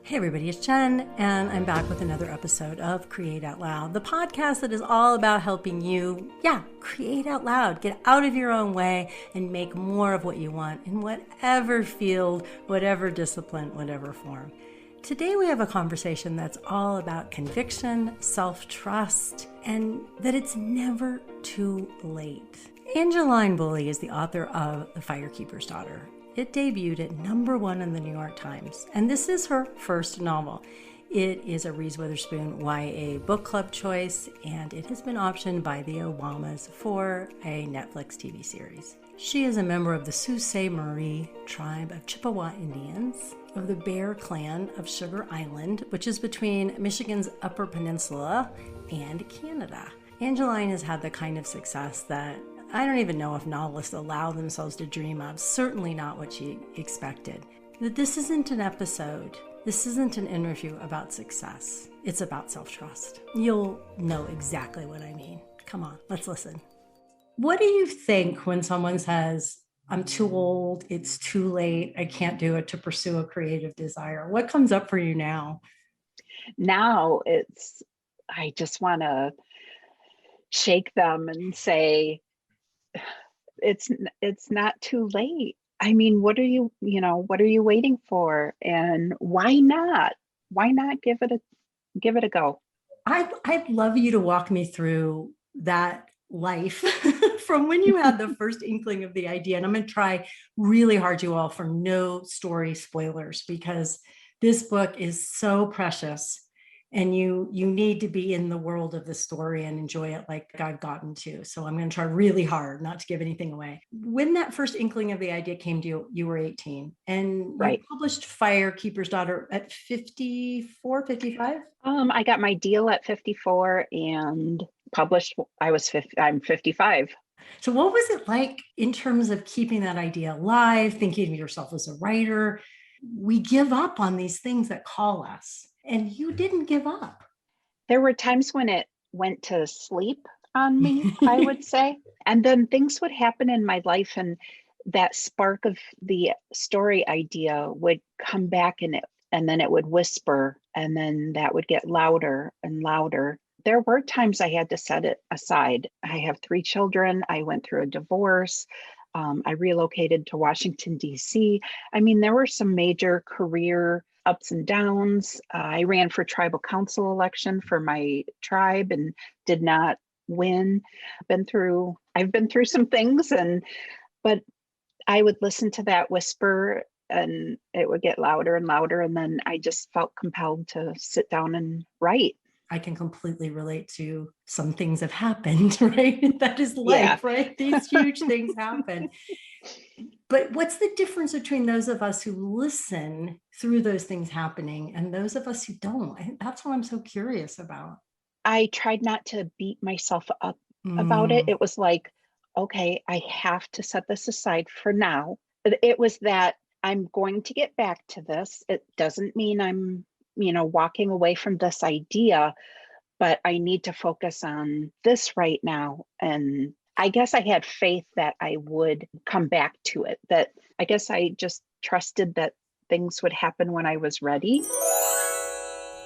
Hey everybody, it's Jen, and I'm back with another episode of Create Out Loud, the podcast that is all about helping you, create out loud, get out of your own way, and make more of what you want in whatever field, whatever discipline, whatever form. Today we have a conversation that's all about conviction, self-trust, and that it's never too late. Angeline Boulley is the author of The Firekeeper's Daughter. It debuted at #1 in the New York Times, and this is her first novel. It is a Reese Witherspoon YA book club choice, and it has been optioned by the Obamas for a Netflix TV series. She is a member of the Sault Ste. Marie tribe of Chippewa Indians, of the Bear Clan of Sugar Island, which is between Michigan's Upper Peninsula and Canada. Angeline has had the kind of success that I don't even know if novelists allow themselves to dream of, certainly not what she expected. That this isn't an episode, this isn't an interview about success. It's about self-trust. You'll know exactly what I mean. Come on, let's listen. What do you think when someone says, I'm too old, it's too late, I can't do it to pursue a creative desire? What comes up for you now? Now I just want to shake them and say, it's not too late. I mean, what are you waiting for? And why not? Why not give it a go? I'd love you to walk me through that life from when you had the first inkling of the idea. And I'm going to try really hard, you all, for no story spoilers, because this book is so precious. And you need to be in the world of the story and enjoy it like I've gotten to. So I'm going to try really hard not to give anything away. When that first inkling of the idea came to you, you were 18 and you published Firekeepers Daughter at 54, 55? I got my deal at 54 and published. I'm 55. So what was it like in terms of keeping that idea alive, thinking of yourself as a writer? We give up on these things that call us. And you didn't give up. There were times when it went to sleep on me, I would say. And then things would happen in my life and that spark of the story idea would come back and then it would whisper, and then that would get louder and louder. There were times I had to set it aside. I have 3 children. I went through a divorce. I relocated to Washington, D.C. I mean, there were some major career ups and downs. I ran for tribal council election for my tribe and did not win. I've been through some things, but I would listen to that whisper and it would get louder and louder. And then I just felt compelled to sit down and write. I can completely relate to some things have happened, right? That is life, right? These huge things happen. But what's the difference between those of us who listen through those things happening and those of us who don't? That's what I'm so curious about. I tried not to beat myself up about it. It was like, okay, I have to set this aside for now. It was that I'm going to get back to this. It doesn't mean I'm walking away from this idea, but I need to focus on this right now. And I guess I had faith that I would come back to it, that I guess I just trusted that things would happen when I was ready.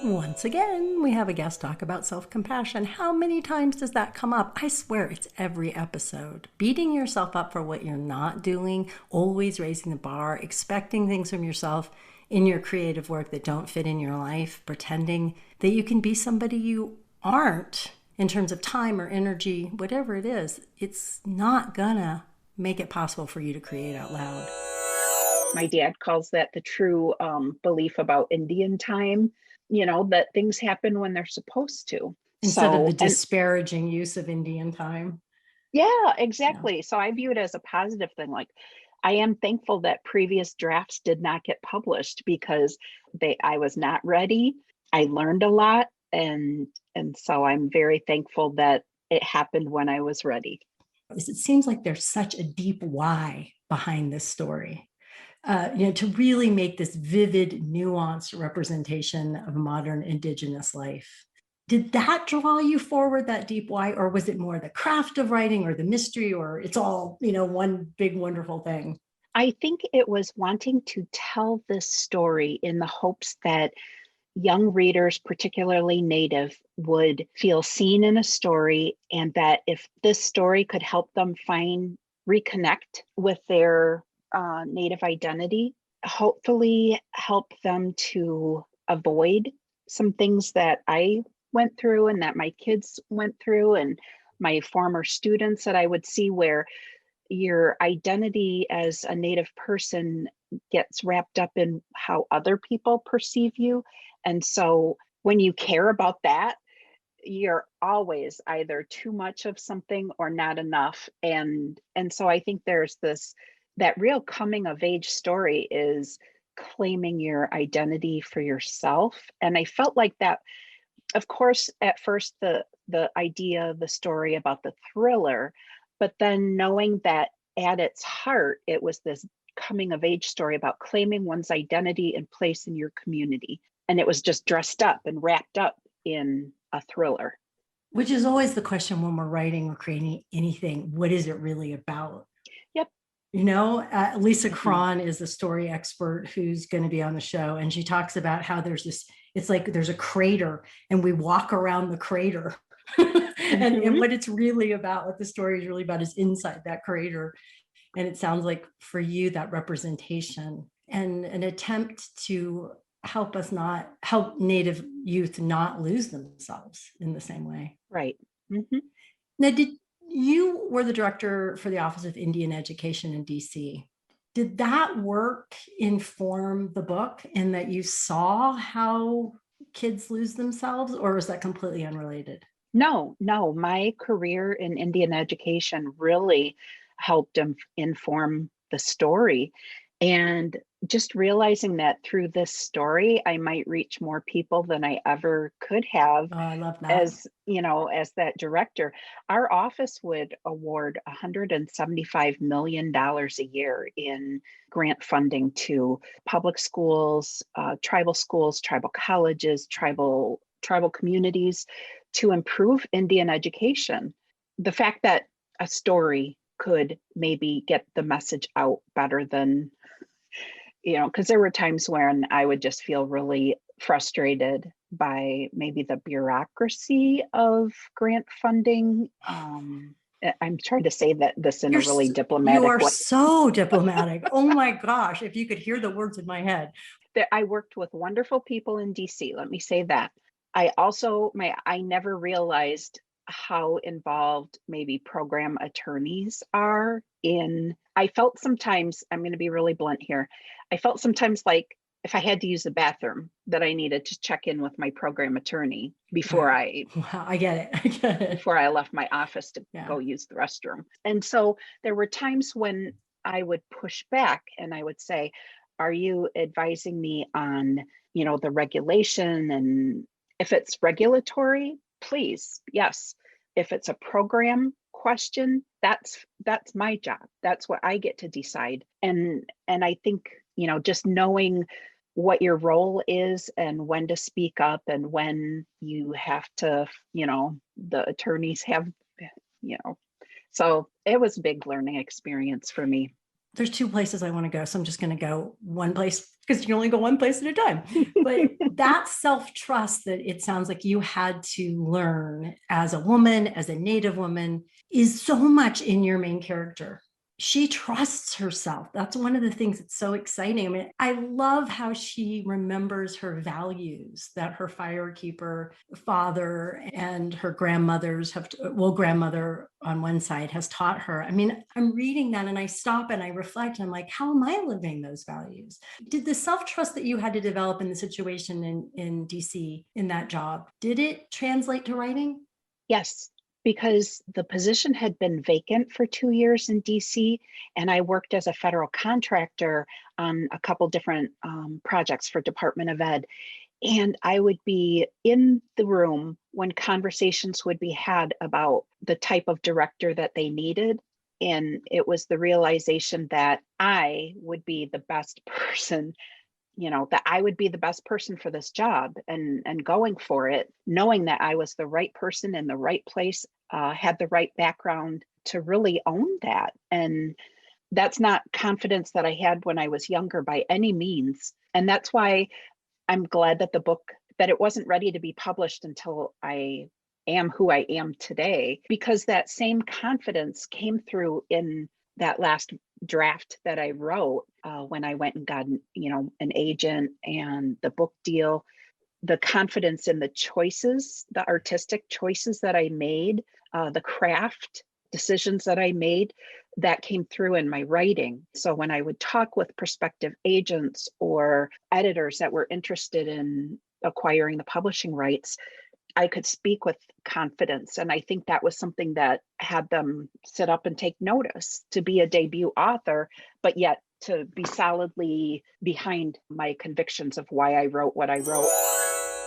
Once again, we have a guest talk about self-compassion. How many times does that come up? I swear it's every episode. Beating yourself up for what you're not doing, always raising the bar, expecting things from yourself in your creative work that don't fit in your life, pretending that you can be somebody you aren't in terms of time or energy, whatever it is. It's not gonna make it possible for you to create out loud. My dad calls that the true belief about Indian time, that things happen when they're supposed to. Instead of the disparaging use of Indian time. Yeah, exactly. Yeah. So I view it as a positive thing. Like, I am thankful that previous drafts did not get published because I was not ready. I learned a lot. And so I'm very thankful that it happened when I was ready. It seems like there's such a deep why behind this story. To really make this vivid, nuanced representation of modern indigenous life. Did that draw you forward, that deep why, or was it more the craft of writing or the mystery, or it's all, one big, wonderful thing? I think it was wanting to tell this story in the hopes that young readers, particularly Native, would feel seen in a story, and that if this story could help them reconnect with their Native identity, hopefully help them to avoid some things that I went through and that my kids went through and my former students that I would see, where your identity as a Native person gets wrapped up in how other people perceive you. And so when you care about that, you're always either too much of something or not enough. And so I think there's that real coming of age story is claiming your identity for yourself. And I felt like that, of course, at first the idea, the story about the thriller, but then knowing that at its heart, it was this coming of age story about claiming one's identity and place in your community. And it was just dressed up and wrapped up in a thriller. Which is always the question when we're writing or creating anything. What is it really about? Yep. You know, Lisa Cron is a story expert who's going to be on the show. And she talks about how it's like there's a crater and we walk around the crater. And what it's really about, what the story is really about, is inside that crater. And it sounds like for you, that representation and an attempt to help Native youth not lose themselves in the same way. Right. Mm-hmm. Now, you were the director for the Office of Indian Education in DC. Did that work inform the book in that you saw how kids lose themselves, or was that completely unrelated? No, my career in Indian education really helped inform the story. And just realizing that through this story, I might reach more people than I ever could have. Oh, I love that. As that director. Our office would award $175 million a year in grant funding to public schools, tribal colleges, tribal communities, to improve Indian education. The fact that a story could maybe get the message out better than, because there were times when I would just feel really frustrated by maybe the bureaucracy of grant funding. I'm trying to say this in a really diplomatic way. You are so diplomatic. Oh my gosh, if you could hear the words in my head. I worked with wonderful people in DC, let me say that. I never realized how involved maybe program attorneys are in. I felt sometimes, I'm going to be really blunt here, I felt sometimes like if I had to use the bathroom, that I needed to check in with my program attorney before I get it. Before I left my office to go use the restroom. And so there were times when I would push back and I would say, are you advising me on, the regulation? And if it's regulatory, please, yes. If it's a program question, that's my job. That's what I get to decide. And I think, just knowing what your role is and when to speak up and when you have to, the attorneys have, so it was a big learning experience for me. There's two places I want to go. So I'm just going to go one place because you can only go one place at a time. But that self-trust that it sounds like you had to learn as a woman, as a Native woman, is so much in your main character. She trusts herself. That's one of the things that's so exciting. I mean, I love how she remembers her values that her firekeeper father and her grandmother on one side has taught her. I mean, I'm reading that and I stop and I reflect. And I'm like, how am I living those values? Did the self-trust that you had to develop in the situation in DC in that job, did it translate to writing? Yes. Because the position had been vacant for 2 years in DC, and I worked as a federal contractor on a couple different projects for Department of Ed. And I would be in the room when conversations would be had about the type of director that they needed. And it was the realization that I would be the best person, that I would be the best person for this job, and going for it, knowing that I was the right person in the right place, had the right background to really own that. And that's not confidence that I had when I was younger by any means. And that's why I'm glad that that it wasn't ready to be published until I am who I am today, because that same confidence came through in that last draft that I wrote when I went and got, an agent and the book deal. The confidence in the choices, the artistic choices that I made, the craft decisions that I made, that came through in my writing. So when I would talk with prospective agents or editors that were interested in acquiring the publishing rights, I could speak with confidence. And I think that was something that had them sit up and take notice, to be a debut author, but yet to be solidly behind my convictions of why I wrote what I wrote.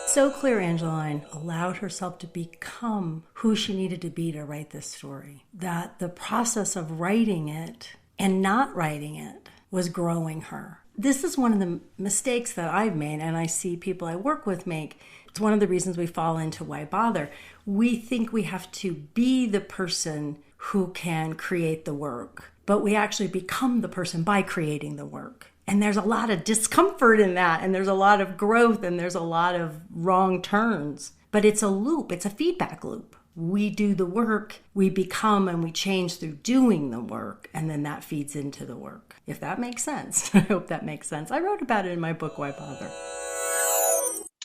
So clear, Angeline allowed herself to become who she needed to be to write this story. That the process of writing it and not writing it was growing her. This is one of the mistakes that I've made, and I see people I work with make. It's one of the reasons we fall into why bother. We think we have to be the person who can create the work, but we actually become the person by creating the work. And there's a lot of discomfort in that, and there's a lot of growth, and there's a lot of wrong turns. But it's a loop, it's a feedback loop. We do the work, we become, and we change through doing the work, and then that feeds into the work. If that makes sense. I hope that makes sense. I wrote about it in my book, Why Bother?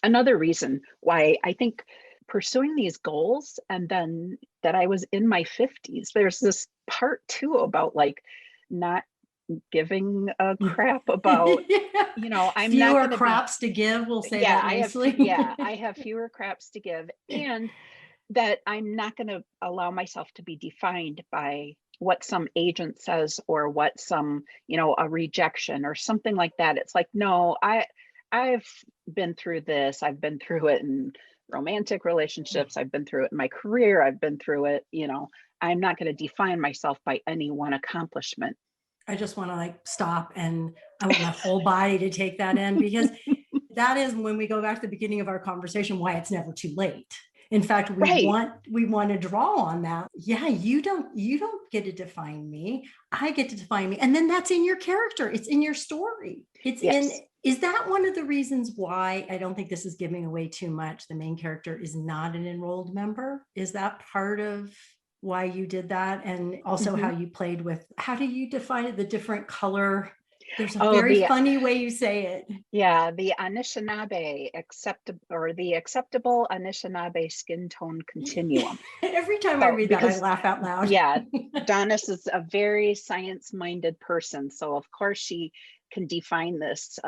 Another reason why I think pursuing these goals, and then that I was in my 50s, there's this part too about like not giving a crap about, I'm fewer not gonna craps to give, we'll say that nicely. I have fewer craps to give, and that I'm not going to allow myself to be defined by what some agent says or what some, a rejection or something like that. It's like, no, I've been through this. I've been through it in romantic relationships. I've been through it in my career. I've been through it, I'm not going to define myself by any one accomplishment. I just want to stop, and I want my whole body to take that in, because that is, when we go back to the beginning of our conversation, why it's never too late. In fact, we want to draw on that. Yeah, you don't get to define me. I get to define me. And then that's in your character. It's in your story. Is that one of the reasons why, I don't think this is giving away too much, the main character is not an enrolled member? Is that part of why you did that? And also how you played with, how do you define it? The different color. There's a very funny way you say it. Yeah, the Anishinaabe the acceptable Anishinaabe skin tone continuum. Every time I read that, I laugh out loud. Yeah, Donis is a very science-minded person. So of course she can define this,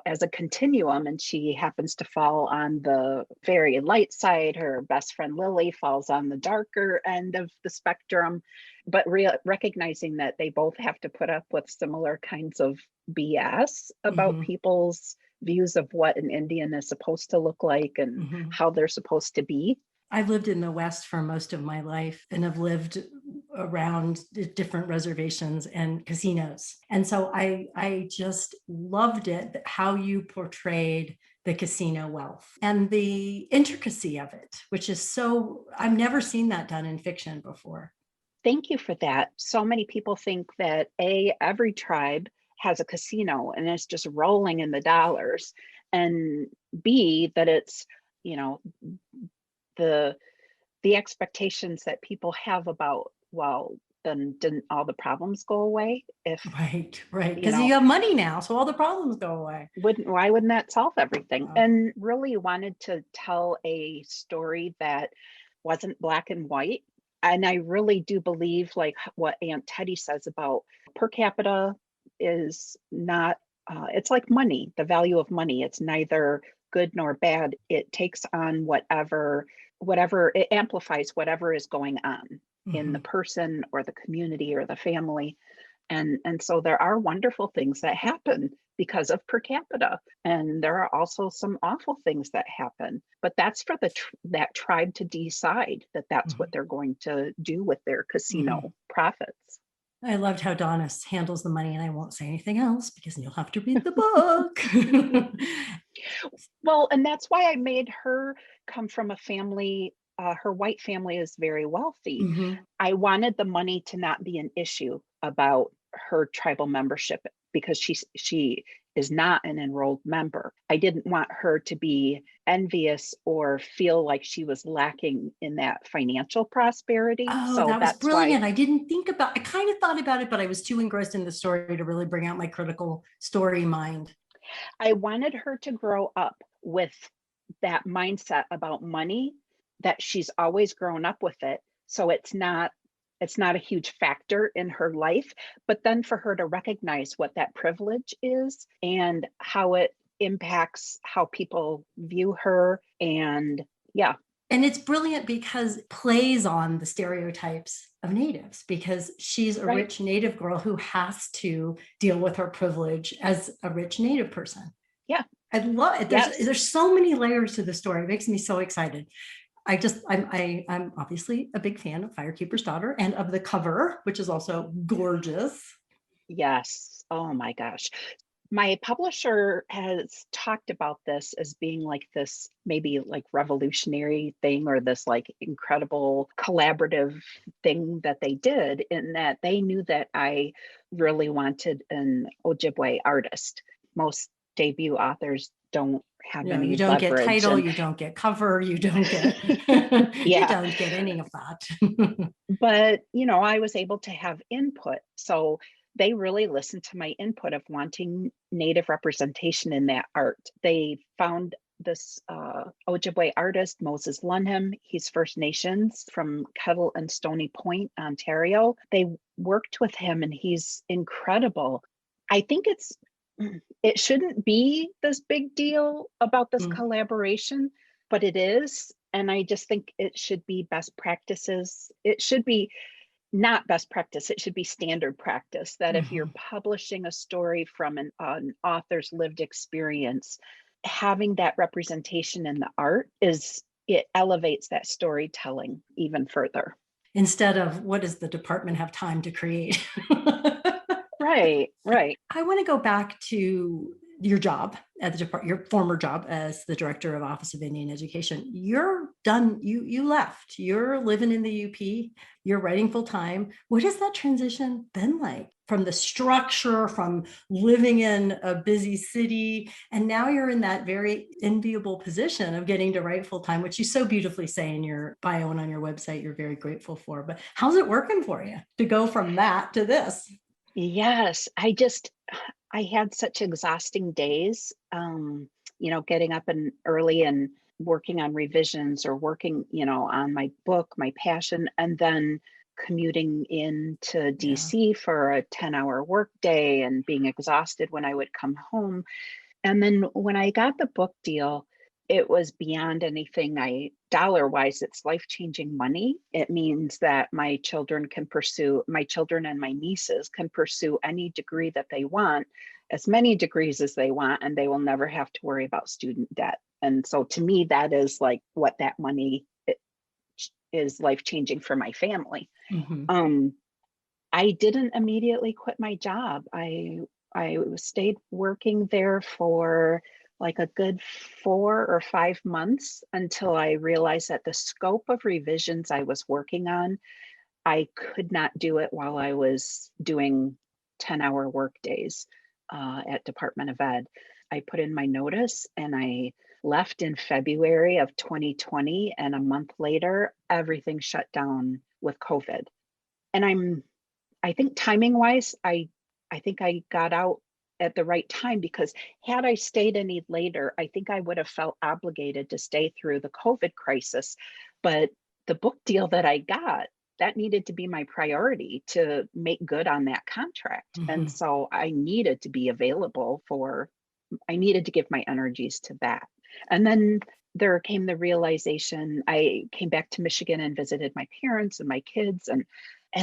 as a continuum, and she happens to fall on the very light side. Her best friend Lily falls on the darker end of the spectrum, but recognizing that they both have to put up with similar kinds of BS about people's views of what an Indian is supposed to look like and how they're supposed to be. I've lived in the West for most of my life, and I've lived around different reservations and casinos. And so I just loved it, how you portrayed the casino wealth and the intricacy of it, which is I've never seen that done in fiction before. Thank you for that. So many people think that every tribe has a casino and it's just rolling in the dollars, and B, that it's, the expectations that people have about, well, then didn't all the problems go away? Right. Because you have money now, so all the problems go away. Why wouldn't that solve everything? Wow. And really wanted to tell a story that wasn't black and white. And I really do believe, like what Aunt Teddy says about per capita is not, it's like money, the value of money. It's neither good nor bad. It takes on whatever it amplifies whatever is going on in the person or the community or the family. And so there are wonderful things that happen because of per capita. And there are also some awful things that happen, but that's for that tribe to decide that that's what they're going to do with their casino profits. I loved how Donis handles the money, and I won't say anything else because you'll have to read the book. Well, and that's why I made her come from a family. Her white family is very wealthy. I wanted the money to not be an issue about her tribal membership because she is not an enrolled member. I didn't want her to be envious or feel like she was lacking in that financial prosperity. Oh, So that was that's why brilliant. I kind of thought about it, but I was too engrossed in the story to really bring out my critical story mind. I wanted her to grow up with that mindset about money, that she's always grown up with it. So it's not a huge factor in her life, but then for her to recognize what that privilege is and how it impacts how people view her. And yeah. And it's brilliant because it plays on the stereotypes of natives, because she's a Right. rich native girl who has to deal with her privilege as a rich native person. Yeah. I love it. Yes. There's so many layers to the story. It makes me so excited. I'm obviously a big fan of Firekeepers Daughter and of the cover, which is also gorgeous. Yes. Oh my gosh. My publisher has talked about this as being like this maybe like revolutionary thing, or this like incredible collaborative thing that they did, in that they knew that I really wanted an Ojibwe artist. Most debut authors don't have You any don't get leverage, title, and you don't get cover, you don't get you yeah, don't get any of that. but I was able to have input. So they really listened to my input of wanting native representation in that art. They found this Ojibwe artist, Moses Lunham. He's First Nations from Kettle and Stony Point, Ontario. They worked with him and he's incredible. I think it shouldn't be this big deal about this Mm. collaboration, but it is. And I just think it should be best practices. It should be not best practice, it should be standard practice, that if you're Mhm. publishing a story from an author's lived experience, having that representation in the art it elevates that storytelling even further. Instead of, what does the department have time to create? Right, right. I want to go back to your job at the department, your former job as the director of Office of Indian Education. You're done. You left. You're living in the UP. You're writing full time. What has that transition been like, from the structure, from living in a busy city, and now you're in that very enviable position of getting to write full time, which you so beautifully say in your bio and on your website you're very grateful for. But how's it working for you to go from that to this? Yes, I had such exhausting days, getting up and early and working on revisions, or working, on my book, my passion, and then commuting into Yeah. DC for a 10-hour workday and being exhausted when I would come home. And then when I got the book deal, it was beyond anything dollar wise, it's life-changing money. It means that my children and my nieces can pursue any degree that they want, as many degrees as they want, and they will never have to worry about student debt. And so to me, that is like what that money is life-changing for my family. Mm-hmm. Um, I didn't immediately quit my job. I stayed working there for like a good 4 or 5 months until I realized that the scope of revisions I was working on, I could not do it while I was doing 10-hour work days at Department of Ed. I put in my notice and I left in February of 2020, and a month later, everything shut down with COVID. And I think timing wise, I think I got out at the right time, because had I stayed any later, I think I would have felt obligated to stay through the COVID crisis. But the book deal that I got, that needed to be my priority to make good on that contract. And Mm-hmm. so I needed to give my energies to that. And then there came the realization. I came back to Michigan and visited my parents and my kids, and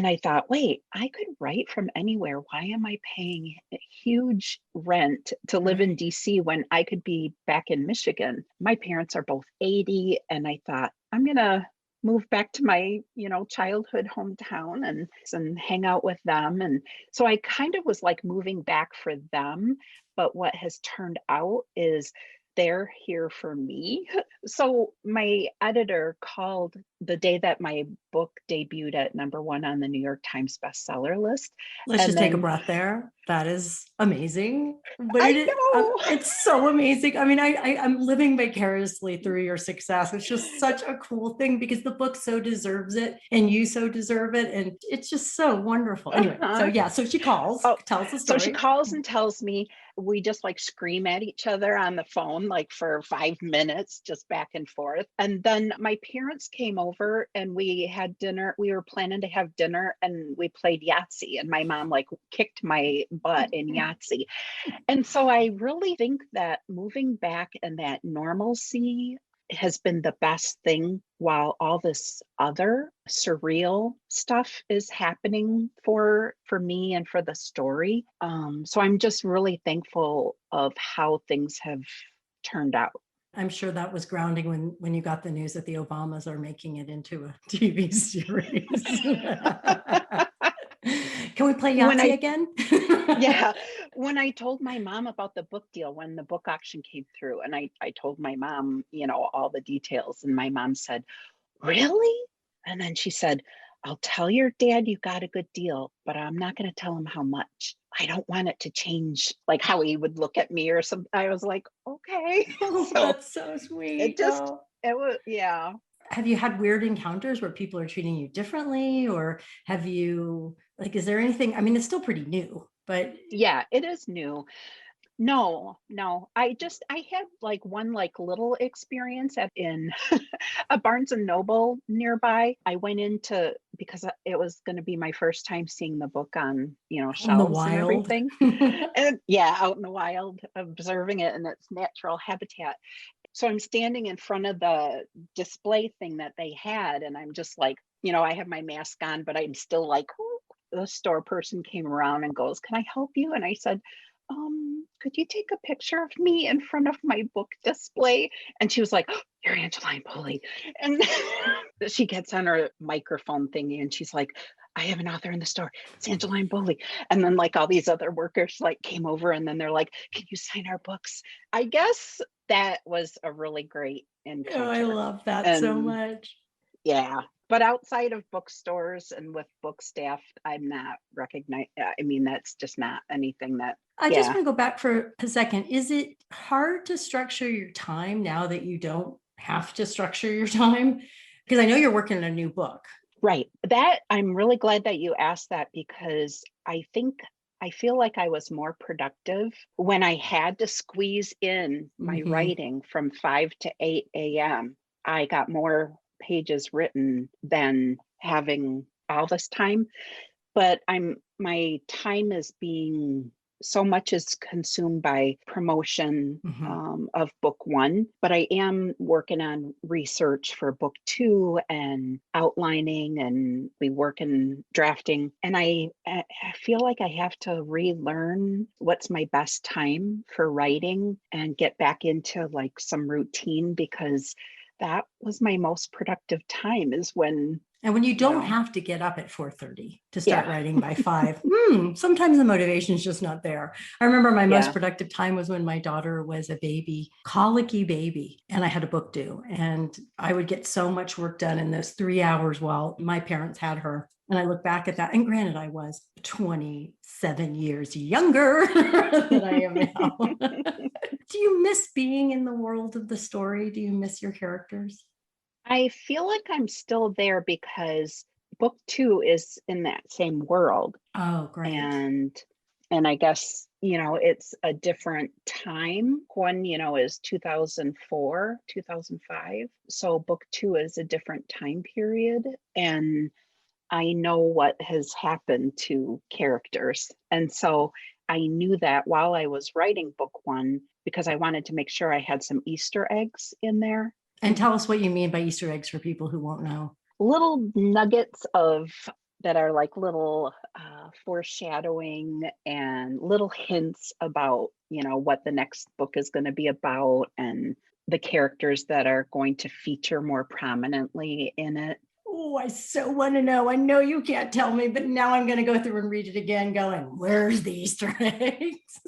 I thought, wait, I could write from anywhere. Why am I paying a huge rent to live in Right. DC when I could be back in Michigan? My parents are both 80, and I thought, I'm going to move back to my, childhood hometown and hang out with them. And so I kind of was like moving back for them. But what has turned out is they're here for me. So my editor called the day that my book debuted at #1 on the New York Times bestseller list. Let's And just take a then breath there. That is amazing. But I know. it's so amazing. I mean, I'm living vicariously through your success. It's just such a cool thing because the book so deserves it and you so deserve it. And it's just so wonderful. Anyway, so yeah, so she calls, Oh, tells the so she story. calls and tells me. We just like scream at each other on the phone, like for 5 minutes, just back and forth. And then my parents came over and we had dinner. We were planning to have dinner and we played Yahtzee. And my mom like kicked my butt in Yahtzee. And so I really think that moving back and that normalcy has been the best thing while all this other surreal stuff is happening for me and for the story. So I'm just really thankful of how things have turned out. I'm sure that was grounding when you got the news that the Obamas are making it into a TV series. Can we play Yahtzee again? Yeah. When I told my mom about the book deal, when the book auction came through, and I told my mom, all the details, and my mom said, "Really?" And then she said, "I'll tell your dad you got a good deal, but I'm not going to tell him how much. I don't want it to change like how he would look at me or something." I was like, okay. Oh, So that's so sweet. it was, yeah. Have you had weird encounters where people are treating you differently, or have you, like, is there anything? I mean, it's still pretty new, but Yeah, it is new. No. I had like one like little experience in a Barnes and Noble nearby. I went into because it was going to be my first time seeing the book on, in the shelves and wild. everything. And yeah, out in the wild, observing it in its natural habitat. So I'm standing in front of the display thing that they had, and I'm just like, I have my mask on, but I'm still like, the store person came around and goes, "Can I help you?" And I said, "Could you take a picture of me in front of my book display?" And she was like, "Oh, you're Angeline Boulley." And she gets on her microphone thingy and she's like, "I have an author in the store. It's Angeline Boulley." And then like all these other workers like came over and then they're like, "Can you sign our books?" I guess that was a really great encounter. Oh, I love that so much. Yeah. But outside of bookstores and with book staff, I'm not recognized. I mean, that's just not anything that. I just want to go back for a second. Is it hard to structure your time now that you don't have to structure your time? Because I know you're working on a new book. Right. That I'm really glad that you asked that because I feel like I was more productive when I had to squeeze in my writing from 5 to 8 a.m. I got more pages written than having all this time. But my time is being so much is consumed by promotion of book 1, but I am working on research for book 2 and outlining, and we work in drafting. And I feel like I have to relearn what's my best time for writing and get back into like some routine, because that was my most productive time is when. And when you don't have to get up at 4:30 to start writing by 5, sometimes the motivation is just not there. I remember my most productive time was when my daughter was a baby, colicky baby, and I had a book due. And I would get so much work done in those 3 hours while my parents had her. And I look back at that, and granted, I was 27 years younger than I am now. Do you miss being in the world of the story? Do you miss your characters? I feel like I'm still there because book 2 is in that same world. Oh, great. And I guess, it's a different time. One, is 2004, 2005. So book 2 is a different time period. And I know what has happened to characters. And so I knew that while I was writing book 1, because I wanted to make sure I had some Easter eggs in there. And tell us what you mean by Easter eggs for people who won't know. Little nuggets that are like little foreshadowing and little hints about, what the next book is going to be about and the characters that are going to feature more prominently in it. Oh, I so want to know. I know you can't tell me, but now I'm going to go through and read it again going, where's the Easter eggs?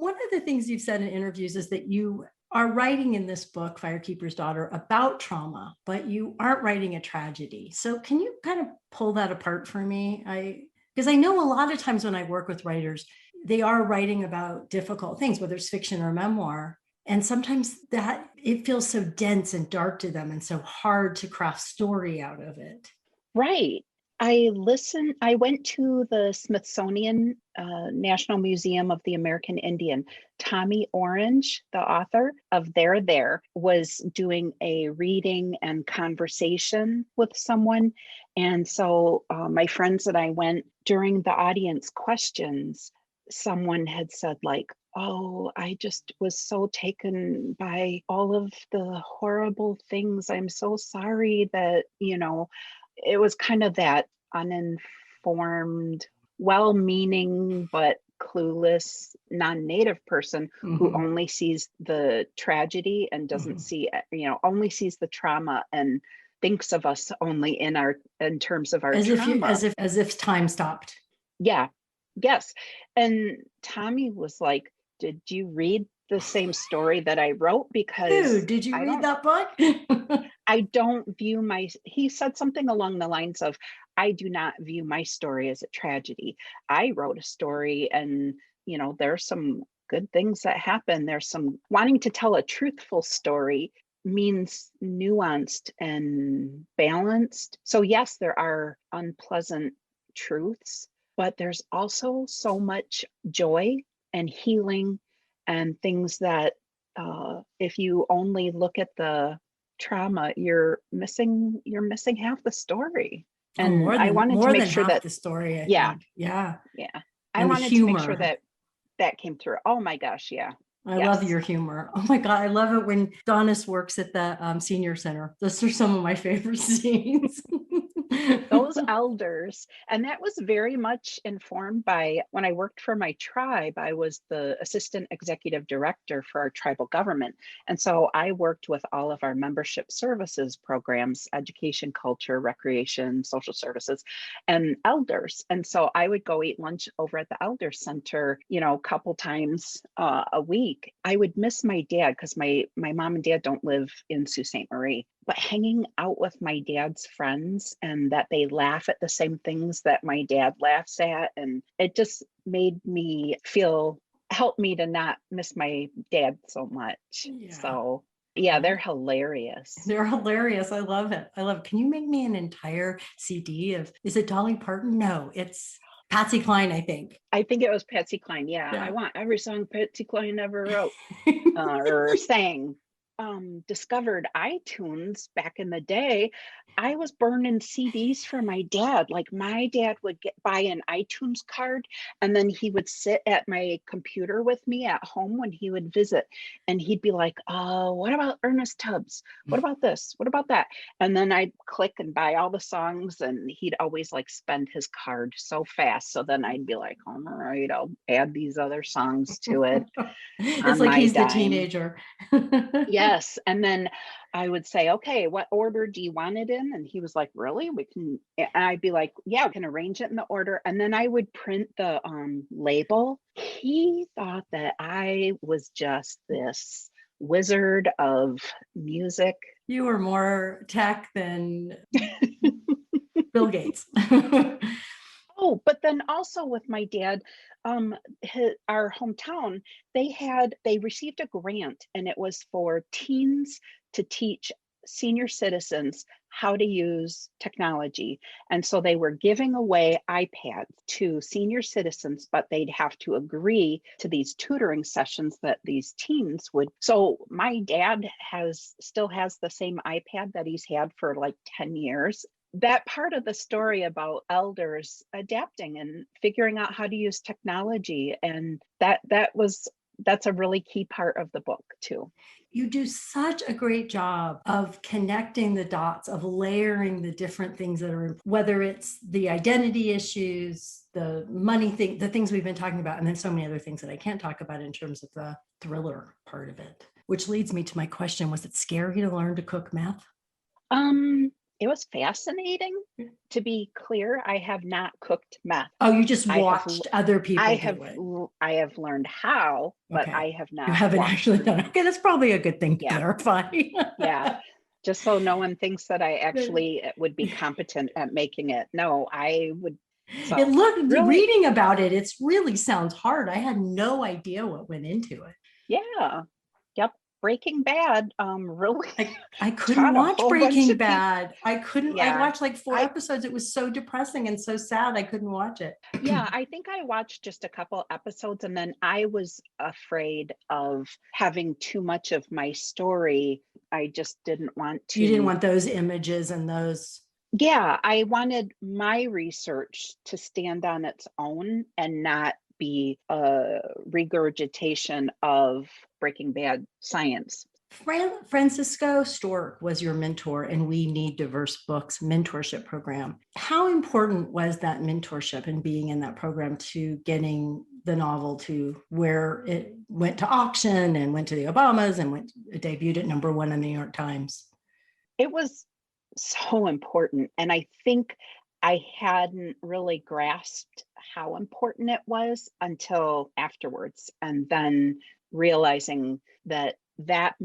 one of the things you've said in interviews is that you are writing in this book, Firekeepers Daughter, about trauma, but you aren't writing a tragedy. So can you kind of pull that apart for me? Because I know a lot of times when I work with writers, they are writing about difficult things, whether it's fiction or memoir. And sometimes that it feels so dense and dark to them and so hard to craft story out of it. Right. I went to the Smithsonian National Museum of the American Indian. Tommy Orange, the author of There, was doing a reading and conversation with someone. And so my friends and I went during the audience questions. Someone had said like, oh, I just was so taken by all of the horrible things. I'm so sorry that, it was kind of that uninformed, well-meaning, but clueless non-native person who only sees the tragedy and doesn't see, only sees the trauma and thinks of us only in terms of our trauma. As if time stopped. Yeah. Yes. And Tommy was like, did you read the same story that I wrote? Because Dude, did you read that book? I don't view he said something along the lines of, I do not view my story as a tragedy. I wrote a story and, there's some good things that happen. There's some wanting to tell a truthful story means nuanced and balanced. So yes, there are unpleasant truths, but there's also so much joy and healing and things that if you only look at the trauma, you're missing half the story. And I wanted to make sure that the story. I think. Yeah. I wanted to make sure that came through. Oh my gosh, yeah. I love your humor. Oh my God, I love it when Donis works at the senior center. Those are some of my favorite scenes. Those elders, and that was very much informed by when I worked for my tribe. I was the assistant executive director for our tribal government. And so I worked with all of our membership services programs, education, culture, recreation, social services, and elders. And so I would go eat lunch over at the Elder Center, a couple times a week. I would miss my dad because my mom and dad don't live in Sault Ste. Marie. But hanging out with my dad's friends and that they laugh at the same things that my dad laughs at. And it just made me helped me to not miss my dad so much. Yeah. So yeah, they're hilarious. They're hilarious. I love it. Can you make me an entire CD is it Dolly Parton? No, it's Patsy Cline, I think. I think it was Patsy Cline. Yeah. I want every song Patsy Cline ever wrote or sang. Discovered iTunes back in the day, I was burning CDs for my dad. Like my dad would buy an iTunes card and then he would sit at my computer with me at home when he would visit. And he'd be like, oh, what about Ernest Tubbs? What about this? What about that? And then I'd click and buy all the songs and he'd always like spend his card so fast. So then I'd be like, all right, I'll add these other songs to it. It's like he's the teenager. Yes. And then I would say, okay, what order do you want it in? And he was like, really? And I'd be like, yeah, we can arrange it in the order. And then I would print the label. He thought that I was just this wizard of music. You were more tech than Bill Gates. Oh, but then also with my dad, our hometown, they received a grant and it was for teens to teach senior citizens how to use technology. And so they were giving away iPads to senior citizens, but they'd have to agree to these tutoring sessions that these teens would. So my dad still has the same iPad that he's had for like 10 years. That part of the story about elders adapting and figuring out how to use technology, and that's a really key part of the book too. You do such a great job of connecting the dots, of layering the different things that are, whether it's the identity issues, the money thing, the things we've been talking about, and then so many other things that I can't talk about in terms of the thriller part of it. Which leads me to my question: was it scary to learn to cook meth? It was fascinating. To be clear, I have not cooked meth. Oh, you just I have watched other people do it. I have learned how, but Okay. I have You not haven't walked actually through done it. one. Okay, that's probably a good thing to Yeah. clarify. Yeah. Just so no one thinks that I actually would be competent at making it. No, I would. It So looked, really, reading about it, it's really sounds hard. I had no idea what went into it. yeah. Yep. Breaking Bad really I couldn't taught a watch whole bunch Breaking of people. Bad. I Yeah. watched like 4 I episodes. It was so depressing and so sad. I couldn't watch it. Yeah, I think I watched just a couple episodes and then I was afraid of having too much of my story. I just didn't want You didn't to. want those images and those. Yeah, I wanted my research to stand on its own and not be a regurgitation of Breaking Bad science. Francisco Stork was your mentor in We Need Diverse Books mentorship program. How important was that mentorship and being in that program to getting the novel to where it went to auction and went to the Obamas and debuted at #1 in the New York Times? It was so important. And I think I hadn't really grasped how important it was until afterwards. And then realizing that that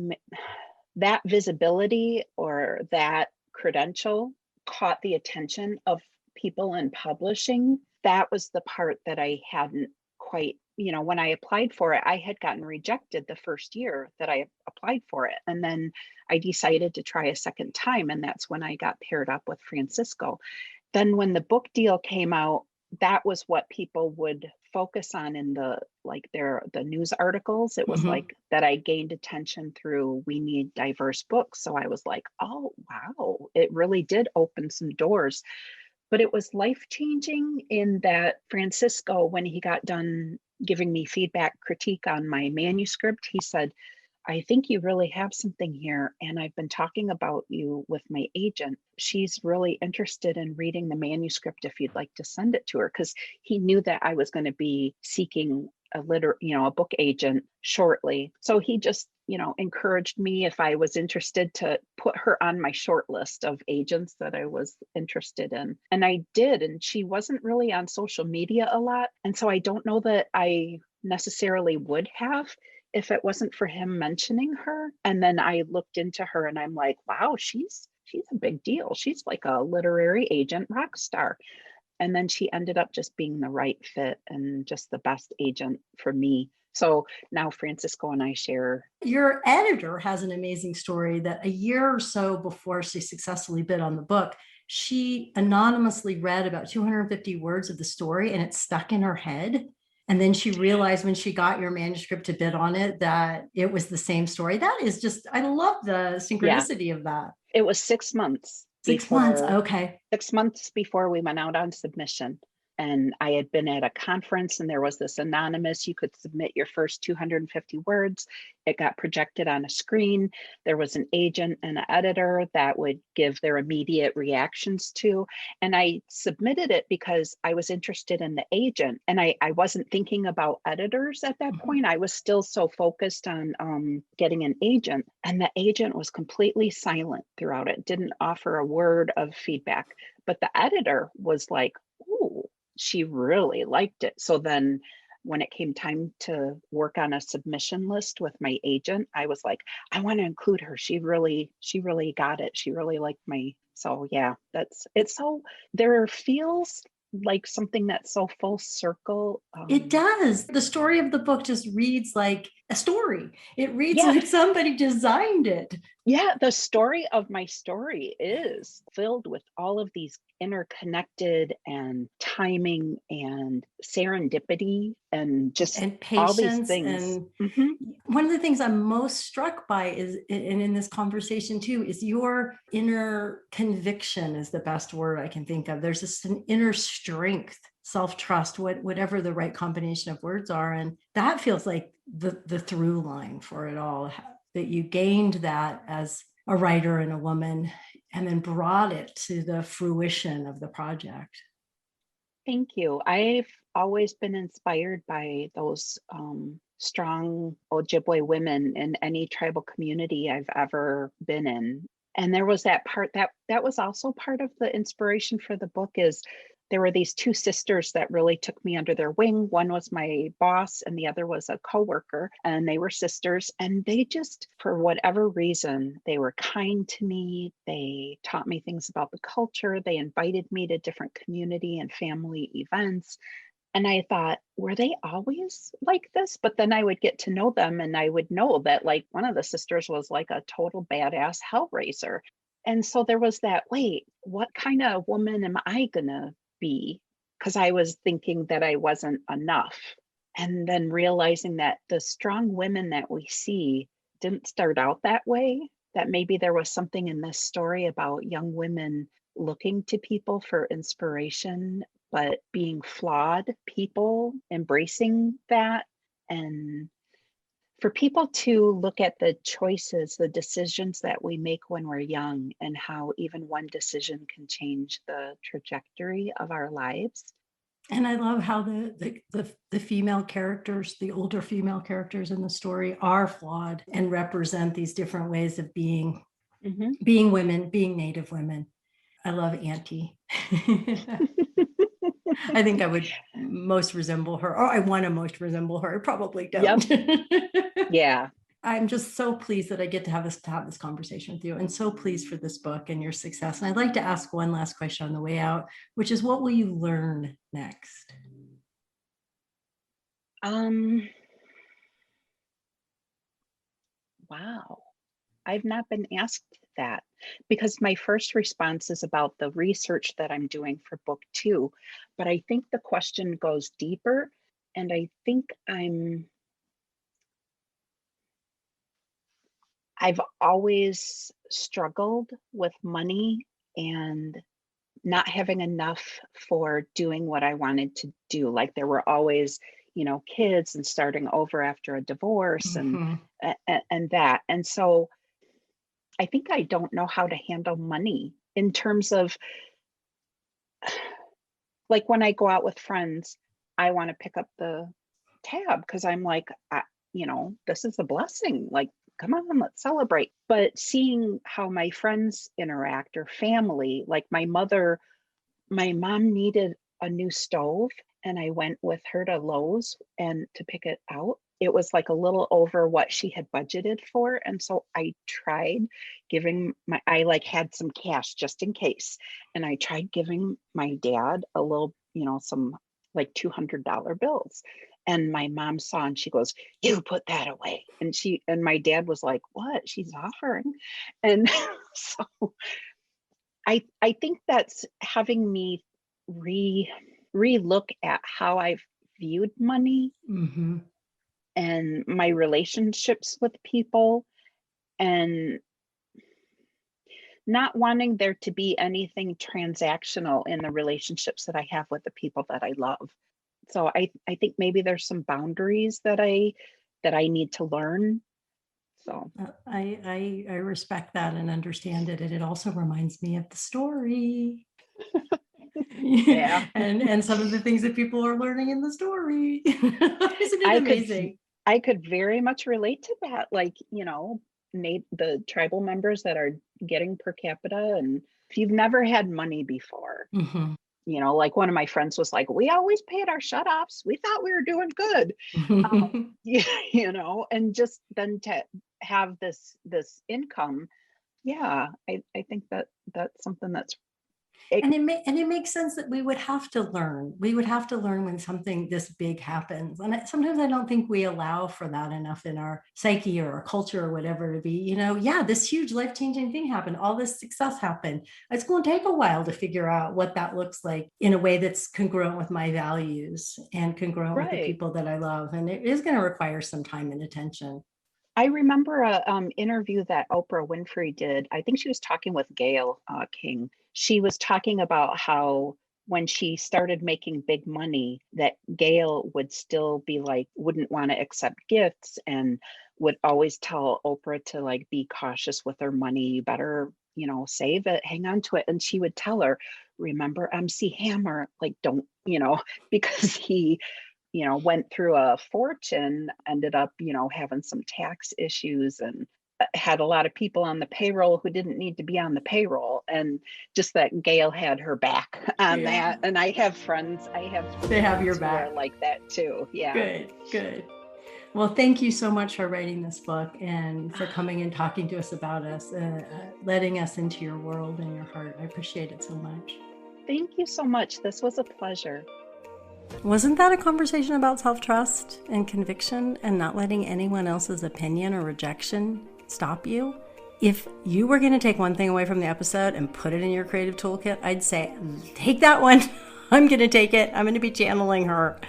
visibility or that credential caught the attention of people in publishing. That was the part that I hadn't quite, when I applied for it, I had gotten rejected the first year that I applied for it. And then I decided to try a second time. And that's when I got paired up with Francisco. Then when the book deal came out, that was what people would focus on in the news articles. It was like that I gained attention through We Need Diverse Books. So I was like, oh wow, it really did open some doors. But it was life-changing in that Francisco, when he got done giving me feedback critique on my manuscript, he said, I think you really have something here. And I've been talking about you with my agent. She's really interested in reading the manuscript if you'd like to send it to her. Because he knew that I was going to be seeking a book agent shortly. So he just, encouraged me if I was interested to put her on my short list of agents that I was interested in. And I did. And she wasn't really on social media a lot. And so I don't know that I necessarily would have if it wasn't for him mentioning her. And then I looked into her and I'm like, wow, she's a big deal. She's like a literary agent rock star. And then she ended up just being the right fit and just the best agent for me. So now Francisco and I share. Your editor has an amazing story that a year or so before she successfully bid on the book, she anonymously read about 250 words of the story and it stuck in her head. And then she realized when she got your manuscript to bid on it that it was the same story. That is just, I love the synchronicity of that. It was 6 months. 6 months. Okay. 6 months before we went out on submission. And I had been at a conference and there was this anonymous, you could submit your first 250 words. It got projected on a screen. There was an agent and an editor that would give their immediate reactions to. And I submitted it because I was interested in the agent. And I wasn't thinking about editors at that point. I was still so focused on getting an agent. And the agent was completely silent throughout it, didn't offer a word of feedback. But the editor was like, ooh, she really liked it. So then when it came time to work on a submission list with my agent, I was like, I want to include her. She really got it. She really liked so yeah, there feels like something that's so full circle. It does. The story of the book just reads like a story. It reads like somebody designed it. Yeah, the story of my story is filled with all of these interconnected and timing and serendipity and just all these Patience. things. And one of the things I'm most struck by is, and in this conversation too, is your inner conviction is the best word I can think of. There's just an inner strength, self-trust, whatever the right combination of words are. And that feels like the through line for it all, that you gained that as a writer and a woman and then brought it to the fruition of the project. Thank you. I've always been inspired by those strong Ojibwe women in any tribal community I've ever been in. And there was that part that was also part of the inspiration for the book. Is there were these two sisters that really took me under their wing. One was my boss and the other was a coworker, and they were sisters, and they just, for whatever reason, they were kind to me. They taught me things about the culture. They invited me to different community and family events. And I thought, were they always like this? But then I would get to know them and I would know that like one of the sisters was like a total badass hellraiser. And so there was that, wait, what kind of woman am I gonna be? Because I was thinking that I wasn't enough. And then realizing that the strong women that we see didn't start out that way, that maybe there was something in this story about young women looking to people for inspiration, but being flawed people, embracing that. And for people to look at the choices, the decisions that we make when we're young, and how even one decision can change the trajectory of our lives. And I love how the female characters, the older female characters in the story, are flawed and represent these different ways of being women, being Native women. I love Auntie. I think I would most resemble her, or I want to most resemble her. I probably don't. Yep. Yeah. I'm just so pleased that I get to have this conversation with you, and so pleased for this book and your success. And I'd like to ask one last question on the way out, which is, what will you learn next? Wow. I've not been asked that, because my first response is about the research that I'm doing for book 2. But I think the question goes deeper. And I think I've always struggled with money and not having enough for doing what I wanted to do. Like there were always, kids and starting over after a divorce and that. And so I think I don't know how to handle money in terms of, like, when I go out with friends, I want to pick up the tab because I'm like, this is a blessing. Like, come on, let's celebrate. But seeing how my friends interact or family, like my mom needed a new stove, and I went with her to Lowe's and to pick it out. It was like a little over what she had budgeted for. And so I tried I like had some cash just in case. And I tried giving my dad a little, some like $200 bills. And my mom saw and she goes, "You put that away." And my dad was like, "What? She's offering." And so I think that's having me relook at how I've viewed money and my relationships with people, and not wanting there to be anything transactional in the relationships that I have with the people that I love. So I think maybe there's some boundaries that I need to learn. So I respect that and understand it. And it also reminds me of the story. Yeah. and some of the things that people are learning in the story. Isn't it amazing? I could very much relate to that. Like, the tribal members that are getting per capita, and if you've never had money before, like one of my friends was like, "We always paid our shutoffs. We thought we were doing good." And just then to have this income. Yeah, I think that's something that's and it makes sense that we would have to learn. We would have to learn when something this big happens. And sometimes I don't think we allow for that enough in our psyche or our culture or whatever to be, this huge life-changing thing happened. All this success happened. It's going to take a while to figure out what that looks like in a way that's congruent with my values and congruent with the people that I love. And it is going to require some time and attention. I remember a interview that Oprah Winfrey did. I think she was talking with Gayle King. She was talking about how when she started making big money, that Gayle would still be like, wouldn't want to accept gifts, and would always tell Oprah to like be cautious with her money. You better, save it, hang on to it. And she would tell her, "Remember MC Hammer, like don't, because he went through a fortune, ended up, having some tax issues." And had a lot of people on the payroll who didn't need to be on the payroll, and just that Gail had her back on that. And I have friends They have your who back. are like that too. Yeah. Good. Well, thank you so much for writing this book and for coming and talking to us about us, letting us into your world and your heart. I appreciate it so much. Thank you so much. This was a pleasure. Wasn't that a conversation about self-trust and conviction and not letting anyone else's opinion or rejection stop you? If you were going to take one thing away from the episode and put it in your creative toolkit, I'd say, take that one. I'm going to take it. I'm going to be channeling her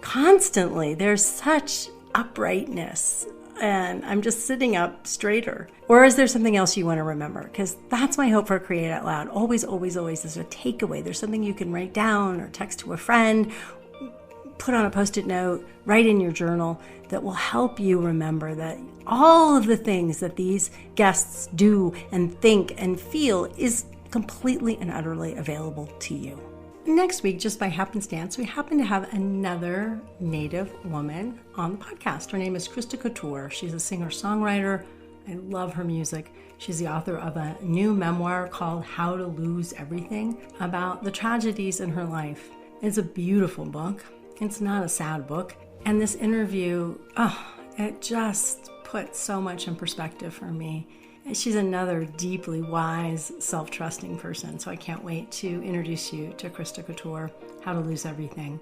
constantly. There's such uprightness, and I'm just sitting up straighter. Or is there something else you want to remember? Because that's my hope for Create Out Loud. Always is a takeaway. There's something you can write down or text to a friend, put on a Post-it note, write in your journal that will help you remember that all of the things that these guests do and think and feel is completely and utterly available to you. Next week, just by happenstance, we happen to have another Native woman on the podcast. Her name is Krista Couture. She's a singer-songwriter. I love her music. She's the author of a new memoir called How to Lose Everything, about the tragedies in her life. It's a beautiful book. It's not a sad book. And this interview, it just put so much in perspective for me. She's another deeply wise, self-trusting person, so I can't wait to introduce you to Krista Couture, How to Lose Everything.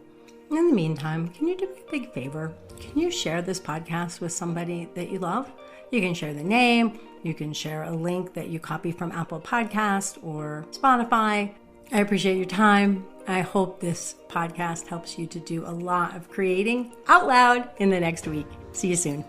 In the meantime, can you do me a big favor? Can you share this podcast with somebody that you love? You can share the name, you can share a link that you copy from Apple Podcast or Spotify. I appreciate your time. I hope this podcast helps you to do a lot of creating out loud in the next week. See you soon.